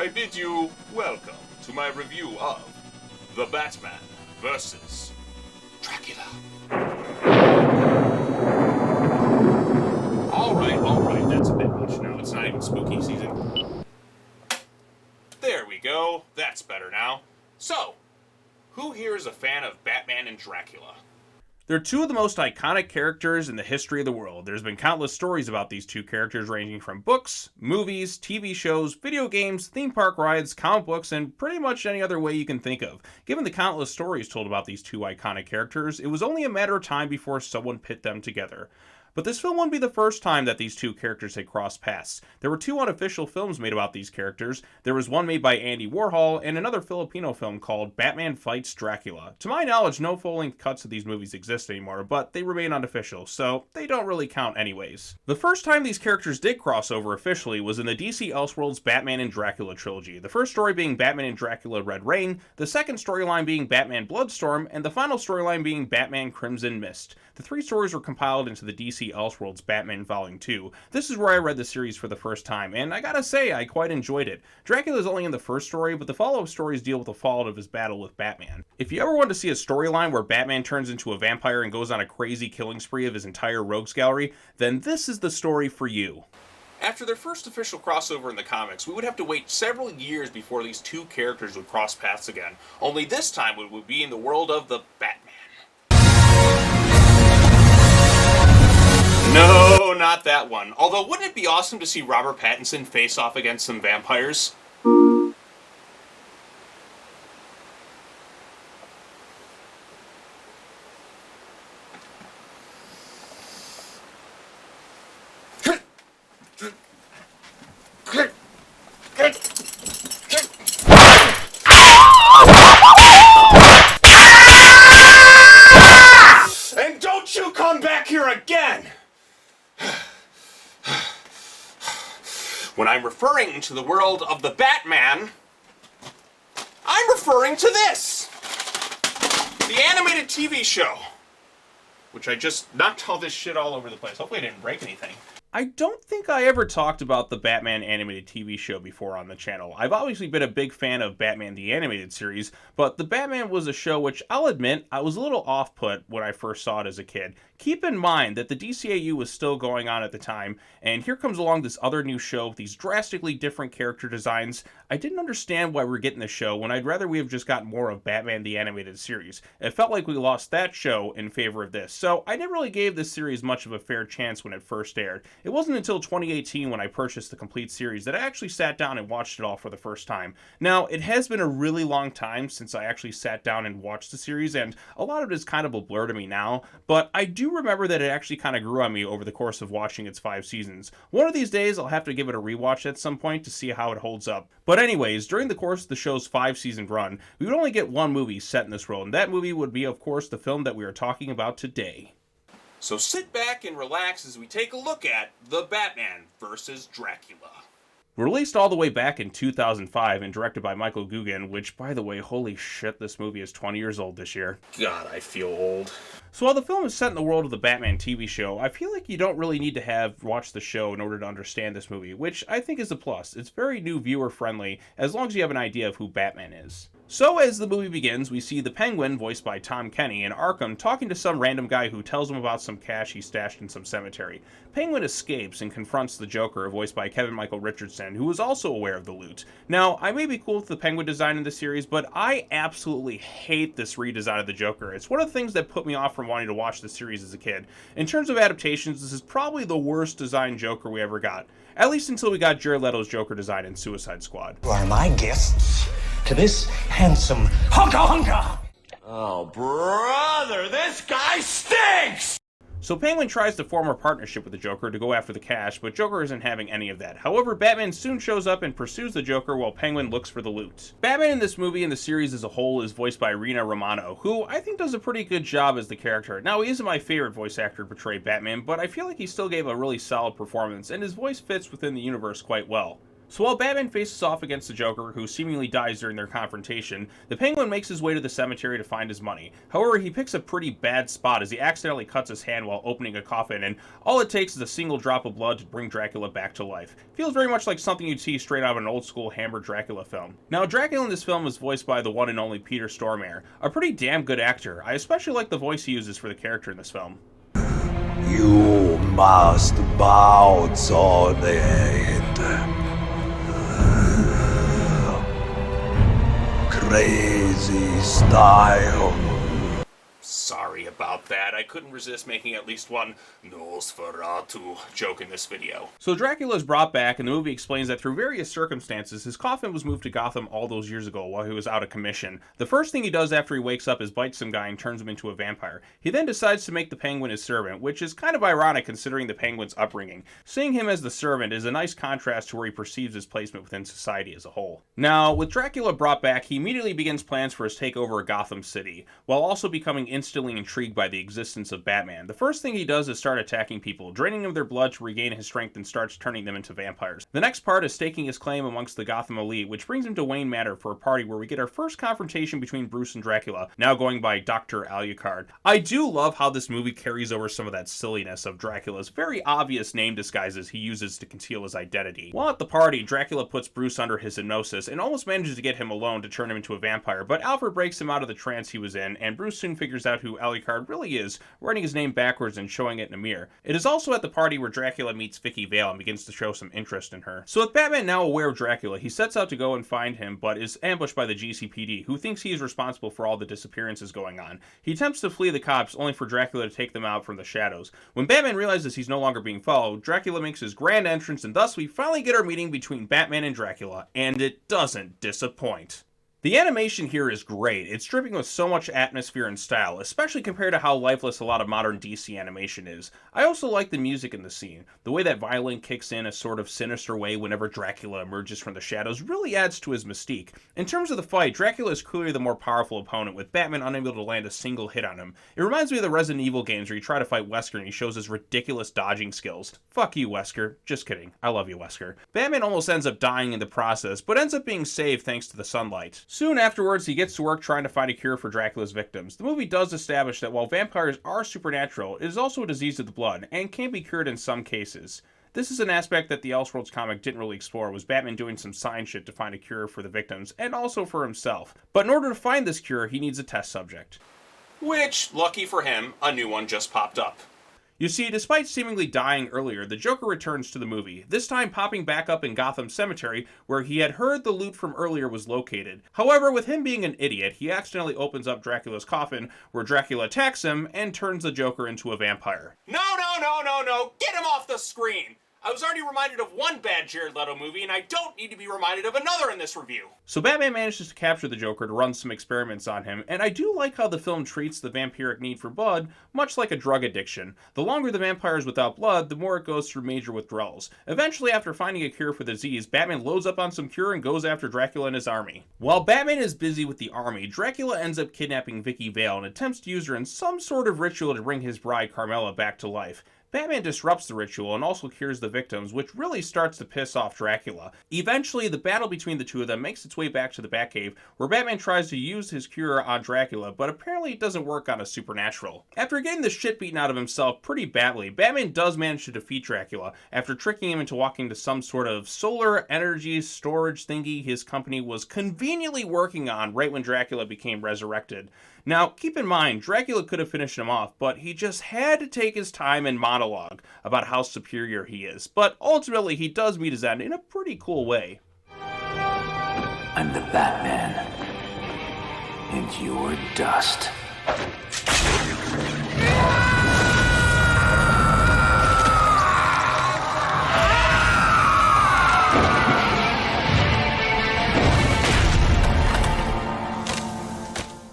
I bid you welcome to my review of The Batman vs. Dracula. Alright, that's a bit much now. It's not even spooky season. There we go. That's better now. So, who here is a fan of Batman and Dracula? They're two of the most iconic characters in the history of the world. There's been countless stories about these two characters ranging from books, movies, TV shows, video games, theme park rides, comic books, and pretty much any other way you can think of. Given the countless stories told about these two iconic characters, it was only a matter of time before someone pit them together. But this film wouldn't be the first time that these two characters had crossed paths. There were two unofficial films made about these characters. There was one made by Andy Warhol and another Filipino film called Batman Fights Dracula. To my knowledge, no full-length cuts of these movies exist anymore, but they remain unofficial, so they don't really count anyways. The first time these characters did cross over officially was in the DC Elseworlds Batman and Dracula trilogy. The first story being Batman and Dracula Red Rain, the second storyline being Batman Bloodstorm, and the final storyline being Batman Crimson Mist. The three stories were compiled into the DC Elseworlds Batman Volume 2. This is where I read the series for the first time, and I gotta say, I quite enjoyed it. Dracula is only in the first story, but the follow-up stories deal with the fallout of his battle with Batman. If you ever want to see a storyline where Batman turns into a vampire and goes on a crazy killing spree of his entire rogues gallery, then this is the story for you. After their first official crossover in the comics, we would have to wait several years before these two characters would cross paths again. Only this time it would be in the world of the Batman. No, not that one. Although, wouldn't it be awesome to see Robert Pattinson face off against some vampires? And don't you come back here again! When I'm referring to the world of the Batman, I'm referring to this! The animated TV show. Which I just knocked all this shit all over the place. Hopefully I didn't break anything. I don't think I ever talked about the Batman animated TV show before on the channel. I've obviously been a big fan of Batman the Animated Series, but the Batman was a show which, I'll admit, I was a little off-put when I first saw it as a kid. Keep in mind that the DCAU was still going on at the time, and here comes along this other new show with these drastically different character designs. I didn't understand why we're getting this show when I'd rather we have just got more of Batman the Animated Series. It felt like we lost that show in favor of this, so I never really gave this series much of a fair chance when it first aired. It wasn't until 2018 when I purchased the complete series that I actually sat down and watched it all for the first time. Now, it has been a really long time since I actually sat down and watched the series, and a lot of it is kind of a blur to me now, but I do remember that it actually kind of grew on me over the course of watching its 5 seasons. One of these days, I'll have to give it a rewatch at some point to see how it holds up. But anyways, during the course of the show's 5-season run, we would only get one movie set in this world, and that movie would be, of course, the film that we are talking about today. So sit back and relax as we take a look at The Batman vs. Dracula. Released all the way back in 2005 and directed by Michael Guggen, which, by the way, holy shit, this movie is 20 years old this year. God, I feel old. So while the film is set in the world of the Batman TV show, I feel like you don't really need to have watched the show in order to understand this movie, which I think is a plus. It's very new viewer friendly, as long as you have an idea of who Batman is. So as the movie begins, we see the Penguin, voiced by Tom Kenny, in Arkham talking to some random guy who tells him about some cash he stashed in some cemetery. Penguin escapes and confronts the Joker, voiced by Kevin Michael Richardson, who is also aware of the loot. Now, I may be cool with the Penguin design in the series, but I absolutely hate this redesign of the Joker. It's one of the things that put me off from wanting to watch the series as a kid. In terms of adaptations, this is probably the worst designed Joker we ever got. At least until we got Jared Leto's Joker design in Suicide Squad. You are my guests to this handsome hunka. Oh, brother, this guy stinks! So Penguin tries to form a partnership with the Joker to go after the cash, but Joker isn't having any of that. However, Batman soon shows up and pursues the Joker while Penguin looks for the loot. Batman in this movie and the series as a whole is voiced by Rina Romano, who I think does a pretty good job as the character. Now, he isn't my favorite voice actor to portray Batman, but I feel like he still gave a really solid performance, and his voice fits within the universe quite well. So while Batman faces off against the Joker, who seemingly dies during their confrontation, the Penguin makes his way to the cemetery to find his money. However, he picks a pretty bad spot as he accidentally cuts his hand while opening a coffin, and all it takes is a single drop of blood to bring Dracula back to life. Feels very much like something you'd see straight out of an old school Hammer Dracula film. Now, Dracula in this film is voiced by the one and only Peter Stormare, a pretty damn good actor. I especially like the voice he uses for the character in this film. You must bow to it. Crazy style. Sorry about that. I couldn't resist making at least one Nosferatu joke in this video. So Dracula is brought back, and the movie explains that through various circumstances, his coffin was moved to Gotham all those years ago while he was out of commission. The first thing he does after he wakes up is bite some guy and turns him into a vampire. He then decides to make the Penguin his servant, which is kind of ironic considering the Penguin's upbringing. Seeing him as the servant is a nice contrast to where he perceives his placement within society as a whole. Now, with Dracula brought back, he immediately begins plans for his takeover of Gotham City, while also becoming instantly intrigued by the existence of Batman. The first thing he does is start attacking people, draining them of their blood to regain his strength, and starts turning them into vampires. The next part is staking his claim amongst the Gotham elite, which brings him to Wayne Manor for a party where we get our first confrontation between Bruce and Dracula, now going by Dr. Alucard. I do love how this movie carries over some of that silliness of Dracula's very obvious name disguises he uses to conceal his identity. While at the party, Dracula puts Bruce under his hypnosis and almost manages to get him alone to turn him into a vampire, but Alfred breaks him out of the trance he was in, and Bruce soon figures out who Alucard really is, writing his name backwards and showing it in a mirror. It is also at the party where Dracula meets Vicky Vale and begins to show some interest in her. So with Batman now aware of Dracula, he sets out to go and find him, but is ambushed by the GCPD, who thinks he is responsible for all the disappearances going on. He attempts to flee the cops, only for Dracula to take them out from the shadows. When Batman realizes he's no longer being followed, Dracula makes his grand entrance, and thus we finally get our meeting between Batman and Dracula, and it doesn't disappoint. The animation here is great. It's dripping with so much atmosphere and style, especially compared to how lifeless a lot of modern DC animation is. I also like the music in the scene. The way that violin kicks in a sort of sinister way whenever Dracula emerges from the shadows really adds to his mystique. In terms of the fight, Dracula is clearly the more powerful opponent, with Batman unable to land a single hit on him. It reminds me of the Resident Evil games where you try to fight Wesker and he shows his ridiculous dodging skills. Fuck you, Wesker. Just kidding. I love you, Wesker. Batman almost ends up dying in the process, but ends up being saved thanks to the sunlight. Soon afterwards, he gets to work trying to find a cure for Dracula's victims. The movie does establish that while vampires are supernatural, it is also a disease of the blood, and can be cured in some cases. This is an aspect that the Elseworlds comic didn't really explore, was Batman doing some science shit to find a cure for the victims, and also for himself. But in order to find this cure, he needs a test subject. Which, lucky for him, a new one just popped up. You see, despite seemingly dying earlier, the Joker returns to the movie, this time popping back up in Gotham Cemetery, where he had heard the loot from earlier was located. However, with him being an idiot, he accidentally opens up Dracula's coffin, where Dracula attacks him and turns the Joker into a vampire. No! Get him off the screen! I was already reminded of one bad Jared Leto movie, and I don't need to be reminded of another in this review. So Batman manages to capture the Joker to run some experiments on him, and I do like how the film treats the vampiric need for blood much like a drug addiction. The longer the vampire is without blood, the more it goes through major withdrawals. Eventually, after finding a cure for the disease, Batman loads up on some cure and goes after Dracula and his army. While Batman is busy with the army, Dracula ends up kidnapping Vicky Vale and attempts to use her in some sort of ritual to bring his bride Carmela back to life. Batman disrupts the ritual and also cures the victims, which really starts to piss off Dracula. Eventually, the battle between the two of them makes its way back to the Batcave, where Batman tries to use his cure on Dracula, but apparently it doesn't work on a supernatural. After getting the shit beaten out of himself pretty badly, Batman does manage to defeat Dracula, after tricking him into walking to some sort of solar energy storage thingy his company was conveniently working on right when Dracula became resurrected. Now, keep in mind, Dracula could have finished him off, but he just had to take his time and monologue about how superior he is. But ultimately, he does meet his end in a pretty cool way. I'm the Batman, and you're dust.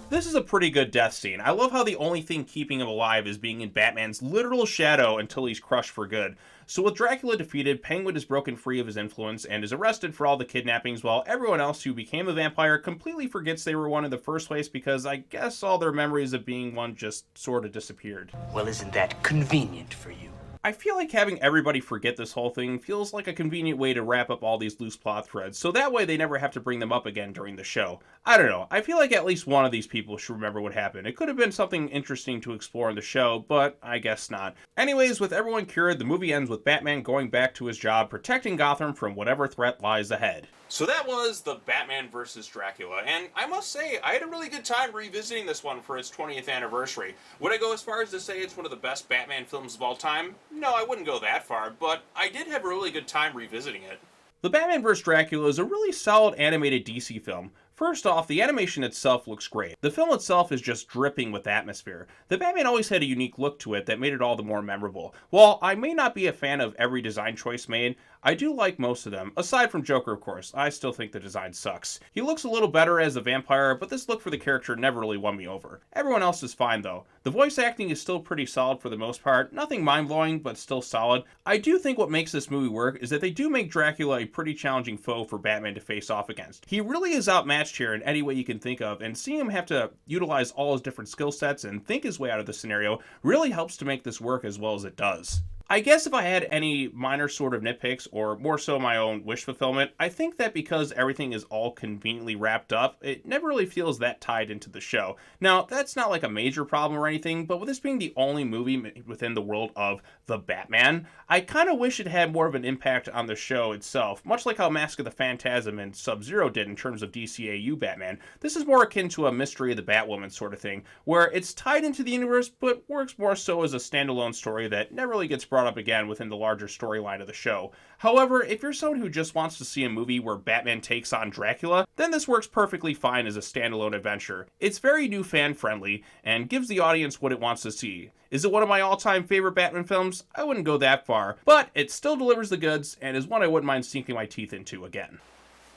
This is a pretty good death scene. I love how the only thing keeping him alive is being in Batman's literal shadow until he's crushed for good. So with Dracula defeated, Penguin is broken free of his influence and is arrested for all the kidnappings, while everyone else who became a vampire completely forgets they were one in the first place because I guess all their memories of being one just sort of disappeared. Well, isn't that convenient for you? I feel like having everybody forget this whole thing feels like a convenient way to wrap up all these loose plot threads, so that way they never have to bring them up again during the show. I don't know, I feel like at least one of these people should remember what happened. It could have been something interesting to explore in the show, but I guess not. Anyways, with everyone cured, the movie ends with Batman going back to his job protecting Gotham from whatever threat lies ahead. So that was the Batman vs. Dracula, and I must say, I had a really good time revisiting this one for its 20th anniversary. Would I go as far as to say it's one of the best Batman films of all time? No, I wouldn't go that far, but I did have a really good time revisiting it. The Batman vs. Dracula is a really solid animated DC film. First off, the animation itself looks great. The film itself is just dripping with atmosphere. The Batman always had a unique look to it that made it all the more memorable. While I may not be a fan of every design choice made, I do like most of them, aside from Joker of course. I still think the design sucks. He looks a little better as a vampire, but this look for the character never really won me over. Everyone else is fine though. The voice acting is still pretty solid for the most part, nothing mind-blowing, but still solid. I do think what makes this movie work is that they do make Dracula a pretty challenging foe for Batman to face off against. He really is outmatched here in any way you can think of, and seeing him have to utilize all his different skill sets and think his way out of the scenario really helps to make this work as well as it does. I guess if I had any minor sort of nitpicks, or more so my own wish fulfillment, I think that because everything is all conveniently wrapped up, it never really feels that tied into the show. Now, that's not like a major problem or anything, but with this being the only movie within the world of the Batman, I kind of wish it had more of an impact on the show itself, much like how Mask of the Phantasm and Sub-Zero did in terms of DCAU Batman. This is more akin to a Mystery of the Batwoman sort of thing, where it's tied into the universe, but works more so as a standalone story that never really gets brought up again within the larger storyline of the show. However, if you're someone who just wants to see a movie where Batman takes on Dracula, then this works perfectly fine as a standalone adventure. It's very new fan friendly, and gives the audience what it wants to see. Is it one of my all-time favorite Batman films? I wouldn't go that far, but it still delivers the goods, and is one I wouldn't mind sinking my teeth into again.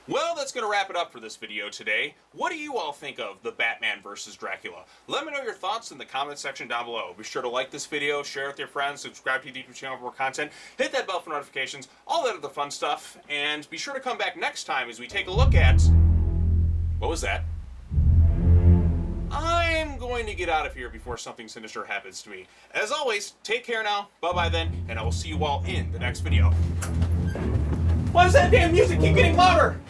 Well, that's going to wrap it up for this video today. What do you all think of the Batman vs. Dracula? Let me know your thoughts in the comment section down below. Be sure to like this video, share it with your friends, subscribe to the YouTube channel for more content, hit that bell for notifications, all that other fun stuff, and be sure to come back next time as we take a look at... What was that? I'm going to get out of here before something sinister happens to me. As always, take care now, bye-bye then, and I will see you all in the next video. Why does that damn music keep getting louder?